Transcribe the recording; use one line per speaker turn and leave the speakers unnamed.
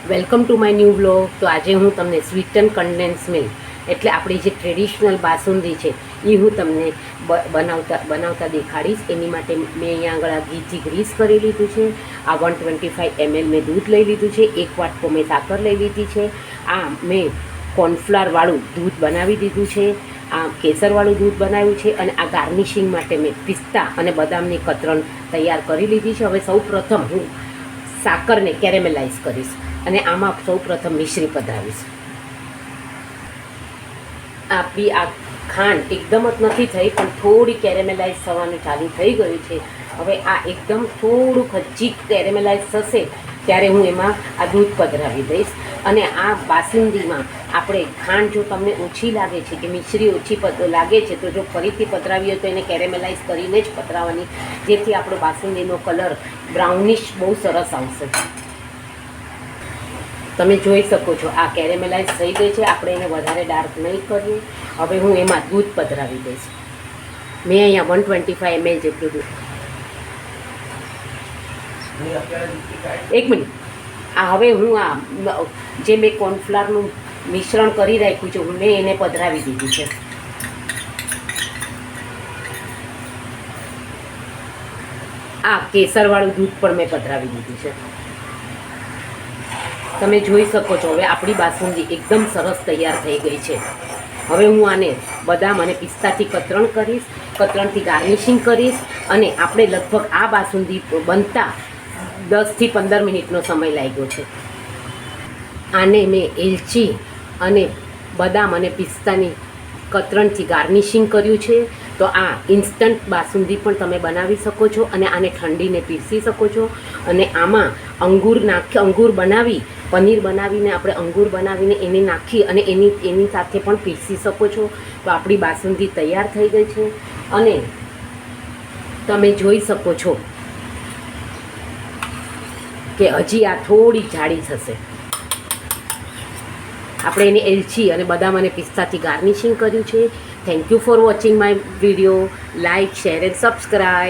Welcome to my new vlog. તો આજે હું તમને સ્વીટ એન્ડ કન્ડેન્સ મિલ્ક એટલે આપણી જે ટ્રેડિશનલ બાસુંદી છે એ હું તમને બનાવતા દેખાડીશ. એની માટે મેં અહીંયા આગળ ઘીથી ગ્રીસ કરી લીધું છે. આ 125 ml મેં દૂધ લઈ લીધું છે. 1 વાટકો મેં સાકર લઈ લીધી છે. આ મેં કોર્નફ્લાવરવાળું દૂધ બનાવી દીધું છે. આ કેસરવાળું દૂધ બનાવ્યું છે. અને આ ગાર્નિશિંગ માટે મેં પિસ્તા અને બદામની કતરણ તૈયાર કરી લીધી છે. હવે સૌ પ્રથમ હું સાકરને કેરેમેલાઇઝ કરીશ અને આમાં સૌ પ્રથમ મિશ્રી પધરાવીશ. આપણી આ ખાંડ એકદમ જ નથી થઈ, પણ થોડી કેરેમેલાઇઝ થવાનું ચાલુ થઈ ગયું છે. હવે આ એકદમ થોડુંક હજી કેરેમેલાઇઝ થશે ત્યારે હું એમાં આ દૂધ પધરાવી દઈશ. અને આ બાસુંદીમાં આપણે ખાંડ જો તમને ઓછી લાગે છે કે મિશ્રી ઓછી લાગે છે તો જો ફરીથી પધરાવી હોય તો એને કેરેમેલાઇઝ કરીને જ પધરાવવાની, જેથી આપણો બાસુંદીનો કલર બ્રાઉનિશ બહુ સરસ આવશે. તમે જોઈ શકો છો આ કેરેમેલાઇઝ થઈ ગઈ છે. આપણે એને વધારે ડાર્ક નહીં કરીએ. હવે હું એમાં દૂધ પધરાવી દઈશ. મેં અહીંયા 125 ml જેટલું દૂધ. એક મિનિટ. આ હવે હું આ જે મેં કોર્નફ્લાવરનું મિશ્રણ કરી રાખ્યું છે મેં એને પધરાવી દીધું છે. આ કેસરવાળું દૂધ પણ મેં પધરાવી દીધું છે. તમે જોઈ શકો છો હવે આપણી બાસુંદી એકદમ સરસ તૈયાર થઈ ગઈ છે. હવે હું આને બદામ અને પિસ્તાથી કતરણ કરીશ, કતરણથી ગાર્નિશિંગ કરીશ. અને આપણે લગભગ આ બાસુંદી બનતા 10 થી 15 મિનિટનો સમય લાગ્યો છે. આને મેં એલચી અને બદામ અને પિસ્તાની કતરણથી ગાર્નિશિંગ કર્યું છે. તો આ ઇન્સ્ટન્ટ બાસુંદી પણ તમે બનાવી શકો છો અને આને ઠંડીને પીરસી શકો છો. અને આમાં અંગૂર બનાવી પનીર બનાવીને આપણે અંગૂર બનાવીને એને નાખી અને એની સાથે પણ પીરસી શકો છો. તો આપણી બાસુંદી તૈયાર થઈ ગઈ છે. અને તમે જોઈ શકો છો કે હજી આ થોડી જાડી થશે. આપણે એને એલચી અને બદામ અને પિસ્તાથી ગાર્નિશિંગ કર્યું છે. Thank you for watching my video. Like, share and subscribe.